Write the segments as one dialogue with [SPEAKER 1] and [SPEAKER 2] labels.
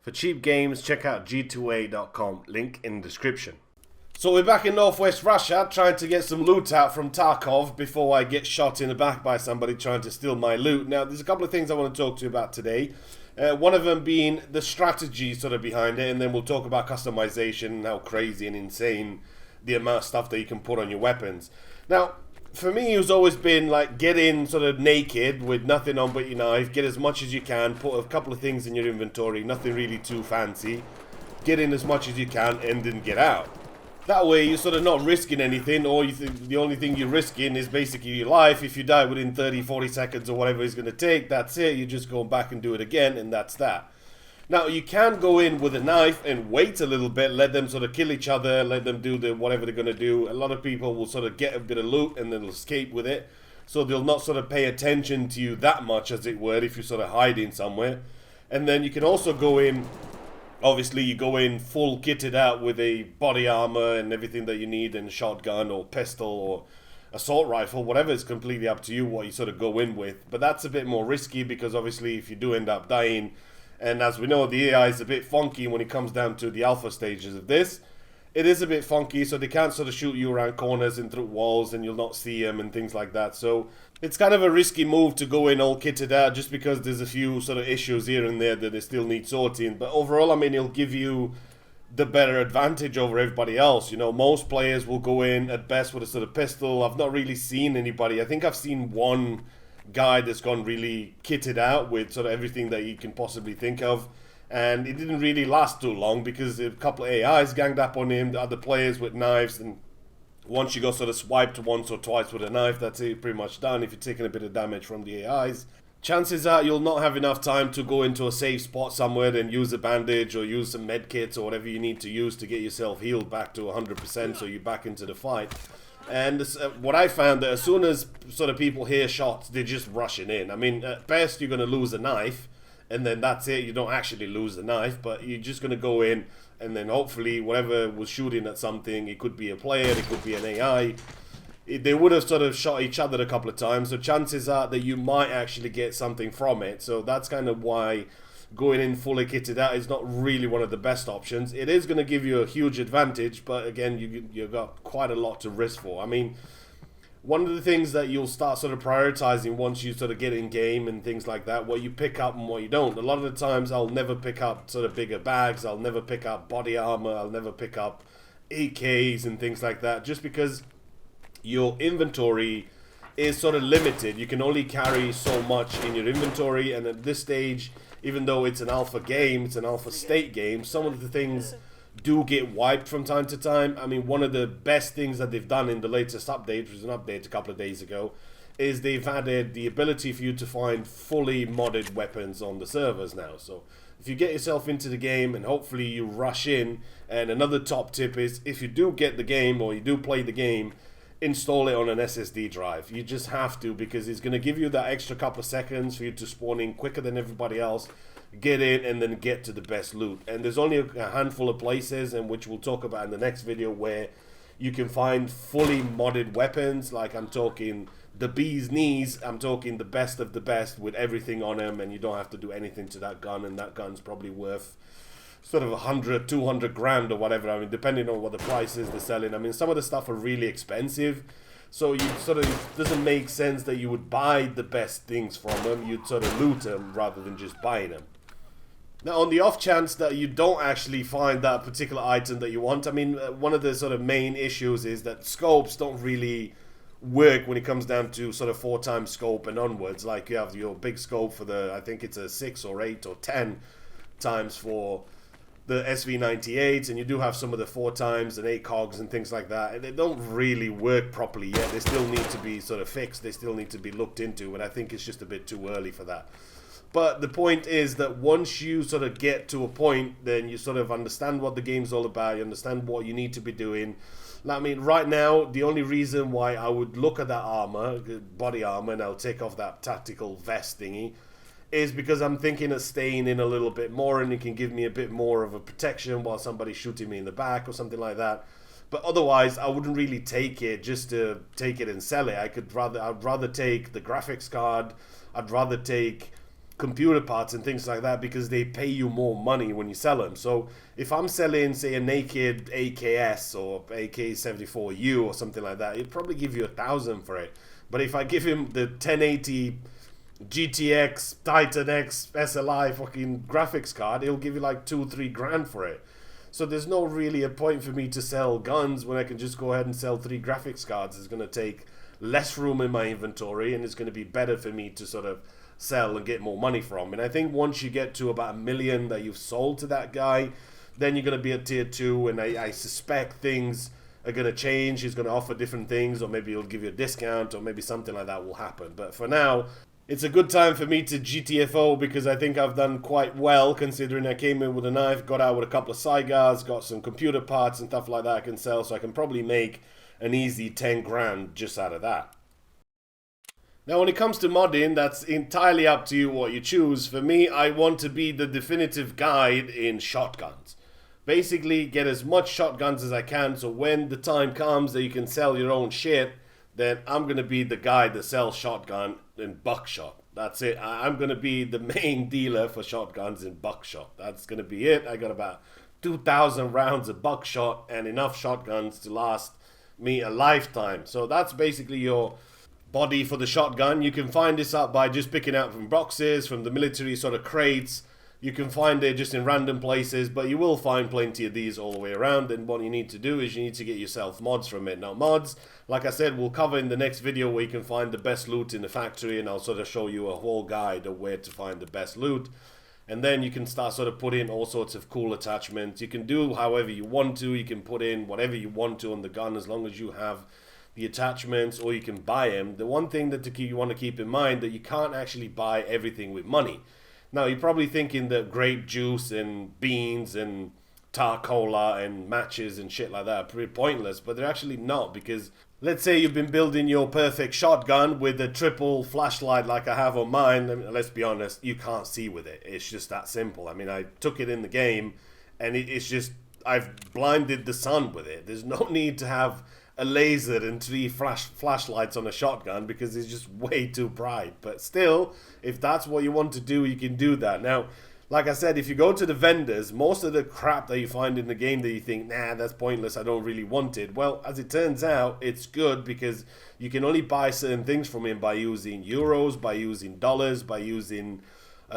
[SPEAKER 1] For cheap games, check out g2a.com, link in the description. So we're back in northwest Russia, trying to get some loot out from Tarkov before I get shot in the back by somebody trying to steal my loot. Now, there's a couple of things I want to talk to you about today. One of them being the strategy sort of behind it, and then we'll talk about customization and how crazy and insane the amount of stuff that you can put on your weapons. Now, for me, it's always been like get in sort of naked with nothing on but your knife, get as much as you can, put a couple of things in your inventory, nothing really too fancy, get in as much as you can, and then get out. That way, you're sort of not risking anything, or the only thing you're risking is basically your life. If you die within 30, 40 seconds or whatever it's going to take, that's it. You're just going back and do it again, and that's that. Now, you can go in with a knife and wait a little bit, let them sort of kill each other, let them do whatever they're going to do. A lot of people will sort of get a bit of loot and then they'll escape with it. So they'll not sort of pay attention to you that much, as it were, if you're sort of hiding somewhere. And then you can also go in. Obviously, you go in full kitted out with a body armor and everything that you need, and a shotgun or pistol or assault rifle, whatever. Is completely up to you what you sort of go in with. But that's a bit more risky because obviously if you do end up dying, and as we know, the AI is a bit funky when it comes down to the alpha stages of this. It is a bit funky, so they can't sort of shoot you around corners and through walls and you'll not see them and things like that. So it's kind of a risky move to go in all kitted out just because there's a few sort of issues here and there that they still need sorting. But overall, I mean, it'll give you the better advantage over everybody else. You know, most players will go in at best with a sort of pistol. I've not really seen anybody. I think I've seen one guy that's gone really kitted out with sort of everything that you can possibly think of. And it didn't really last too long because a couple of AIs ganged up on him, the other players with knives, and once you got sort of swiped once or twice with a knife, that's it, pretty much done if you're taking a bit of damage from the AIs. Chances are you'll not have enough time to go into a safe spot somewhere and use a bandage or use some med kits or whatever you need to use to get yourself healed back to 100% so you're back into the fight. And what I found that as soon as sort of people hear shots, they're just rushing in. I mean, at best you're going to lose a knife, and then that's it. You don't actually lose the knife, but you're just going to go in, and then hopefully whatever was shooting at something, it could be a player, it could be an AI, they would have sort of shot each other a couple of times, so chances are that you might actually get something from it. So that's kind of why going in fully kitted out is not really one of the best options. It is going to give you a huge advantage, but again, you've got quite a lot to risk for. I mean, one of the things that you'll start sort of prioritizing once you sort of get in game and things like that, what you pick up and what you don't. A lot of the times I'll never pick up sort of bigger bags, I'll never pick up body armor, I'll never pick up AKs and things like that, just because your inventory is sort of limited. You can only carry so much in your inventory, and at this stage, even though it's an alpha game, it's an alpha state game, some of the things do get wiped from time to time. I mean, one of the best things that they've done in the latest update, which was an update a couple of days ago, is they've added the ability for you to find fully modded weapons on the servers now. So if you get yourself into the game and hopefully you rush in, and another top tip is if you do get the game or you do play the game, install it on an SSD drive. You just have to, because it's going to give you that extra couple of seconds for you to spawn in quicker than everybody else, get in, and then get to the best loot. And there's only a handful of places, and which we'll talk about in the next video, where you can find fully modded weapons. Like, I'm talking the bee's knees, I'm talking the best of the best with everything on them, and you don't have to do anything to that gun, and that gun's probably worth sort of 100, 200 grand or whatever. I mean, depending on what the price is they're selling. I mean, some of the stuff are really expensive, so you sort of, it doesn't make sense that you would buy the best things from them. You'd sort of loot them rather than just buying them. Now, on the off chance that you don't actually find that particular item that you want, I mean, one of the sort of main issues is that scopes don't really work when it comes down to sort of 4x scope and onwards. Like, you have your big scope for the, I think it's a 6 or 8 or 10 times for the SV98, and you do have some of the 4x and 8 cogs and things like that, and they don't really work properly yet. They still need to be sort of fixed, they still need to be looked into, and I think it's just a bit too early for that. But the point is that once you sort of get to a point, then you sort of understand what the game's all about, you understand what you need to be doing. I mean, right now, the only reason why I would look at that armor, body armor, and I'll take off that tactical vest thingy, is because I'm thinking of staying in a little bit more, and it can give me a bit more of a protection while somebody's shooting me in the back or something like that. But otherwise, I wouldn't really take it just to take it and sell it. I'd rather take the graphics card. I'd rather take computer parts and things like that because they pay you more money when you sell them. So if I'm selling, say, a naked AKS or AK-74U or something like that, it'd probably give you 1,000 for it. But if I give him the 1080 GTX Titan X SLI fucking graphics card, it'll give you like 2-3 grand for it. So there's no really a point for me to sell guns when I can just go ahead and sell 3 graphics cards. It's going to take less room in my inventory, and it's going to be better for me to sort of sell and get more money from. And I think once you get to about 1 million that you've sold to that guy, then you're going to be at tier 2, and I suspect things are going to change. He's going to offer different things, or maybe he'll give you a discount, or maybe something like that will happen. But for now, it's a good time for me to GTFO because I think I've done quite well, considering I came in with a knife, got out with a couple of cigars, got some computer parts and stuff like that I can sell, so I can probably make an easy 10 grand just out of that. Now, when it comes to modding, that's entirely up to you what you choose. For me, I want to be the definitive guide in shotguns. Basically, get as much shotguns as I can, so when the time comes that you can sell your own shit, then I'm going to be the guy that sells shotgun in buckshot. That's it. I'm going to be the main dealer for shotguns in buckshot. That's going to be it. I got about 2,000 rounds of buckshot and enough shotguns to last me a lifetime. So that's basically your body for the shotgun. You can find this up by just picking out from boxes, from the military sort of crates. You can find it just in random places, but you will find plenty of these all the way around. And what you need to do is you need to get yourself mods from it. Now, mods, like I said, we'll cover in the next video where you can find the best loot in the factory, and I'll sort of show you a whole guide of where to find the best loot. And then you can start sort of put in all sorts of cool attachments. You can do however you want to. You can put in whatever you want to on the gun as long as you have the attachments, or you can buy them. The one thing that you want to keep in mind that you can't actually buy everything with money. Now, you're probably thinking that grape juice and beans and Tarkov and matches and shit like that are pretty pointless, but they're actually not, because let's say you've been building your perfect shotgun with a triple flashlight like I have on mine. I mean, let's be honest, you can't see with it. It's just that simple. I mean, I took it in the game, and it's just, I've blinded the sun with it. There's no need to have a laser and 3 flashlights on a shotgun because it's just way too bright. But still, if that's what you want to do, you can do that. Now, like I said, if you go to the vendors, most of the crap that you find in the game that you think, nah, that's pointless, I don't really want it. Well, as it turns out, it's good because you can only buy certain things from him by using euros, by using dollars, by using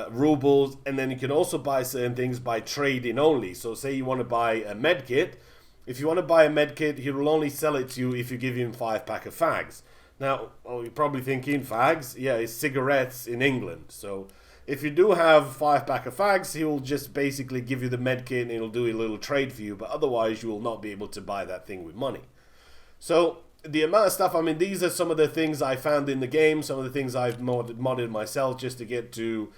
[SPEAKER 1] rubles, and then you can also buy certain things by trading only. So say you want to buy a med kit. If you want to buy a med kit, he will only sell it to you if you give him 5 pack of fags. Now, you're probably thinking, fags? Yeah, it's cigarettes in England. So if you do have 5 pack of fags, he will just basically give you the med kit and he'll do a little trade for you. But otherwise, you will not be able to buy that thing with money. So the amount of stuff, I mean, these are some of the things I found in the game. Some of the things I've modded myself just to get to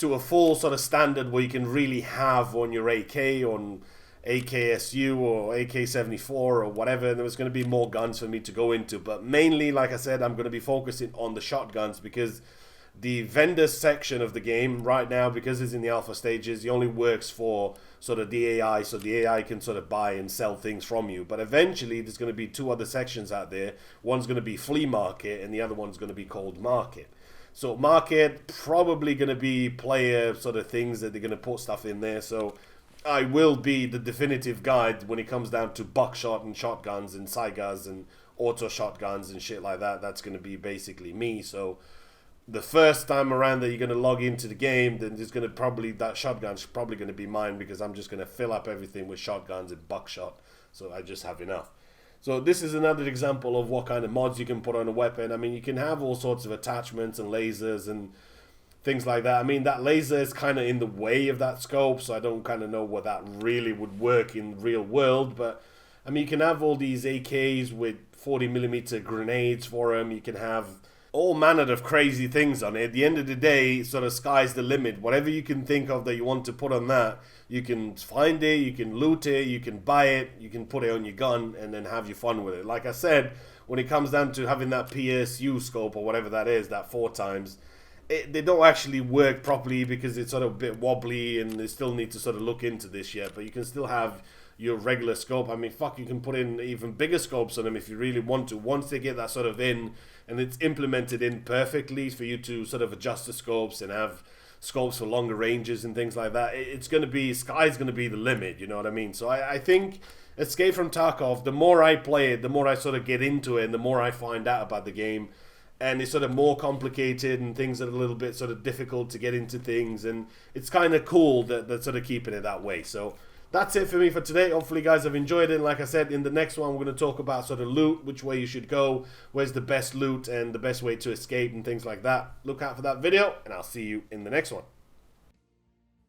[SPEAKER 1] a full sort of standard where you can really have on your AK, on AKSU or AK-74 or whatever. And there was going to be more guns for me to go into, but mainly, like I said, I'm going to be focusing on the shotguns because the vendor section of the game right now, because it's in the alpha stages, it only works for sort of the AI, so the AI can sort of buy and sell things from you. But eventually there's going to be 2 other sections out there. One's going to be flea market and the other one's going to be called market. So market, probably going to be player sort of things that they're going to put stuff in there. So I will be the definitive guide when it comes down to buckshot and shotguns and cigars and auto shotguns and shit like that. That's going to be basically me. So the first time around that you're going to log into the game, then there's going to probably, that shotgun's probably going to be mine because I'm just going to fill up everything with shotguns and buckshot. So I just have enough. So this is another example of what kind of mods you can put on a weapon. I mean, you can have all sorts of attachments and lasers and things like that. I mean, that laser is kind of in the way of that scope, so I don't kind of know what that really would work in the real world. But I mean, you can have all these AKs with 40mm grenades for them. You can have all manner of crazy things on it. At the end of the day, sort of sky's the limit. Whatever you can think of that you want to put on that, you can find it, you can loot it, you can buy it, you can put it on your gun and then have your fun with it. Like I said, when it comes down to having that PSU scope or whatever that is, that 4x, they don't actually work properly because it's sort of a bit wobbly and they still need to sort of look into this yet. But you can still have your regular scope. I mean, fuck, you can put in even bigger scopes on them if you really want to. Once they get that sort of in, and it's implemented in perfectly for you to sort of adjust the scopes and have scopes for longer ranges and things like that, it's going to be, sky's going to be the limit, you know what I mean? So I think Escape from Tarkov, the more I play it, the more I sort of get into it, and the more I find out about the game. And it's sort of more complicated, and things are a little bit sort of difficult to get into things, and it's kind of cool that they're sort of keeping it that way. So that's it for me for today. Hopefully you guys have enjoyed it. And like I said, in the next one, we're going to talk about sort of loot, which way you should go, where's the best loot and the best way to escape and things like that. Look out for that video, and I'll see you in the next one.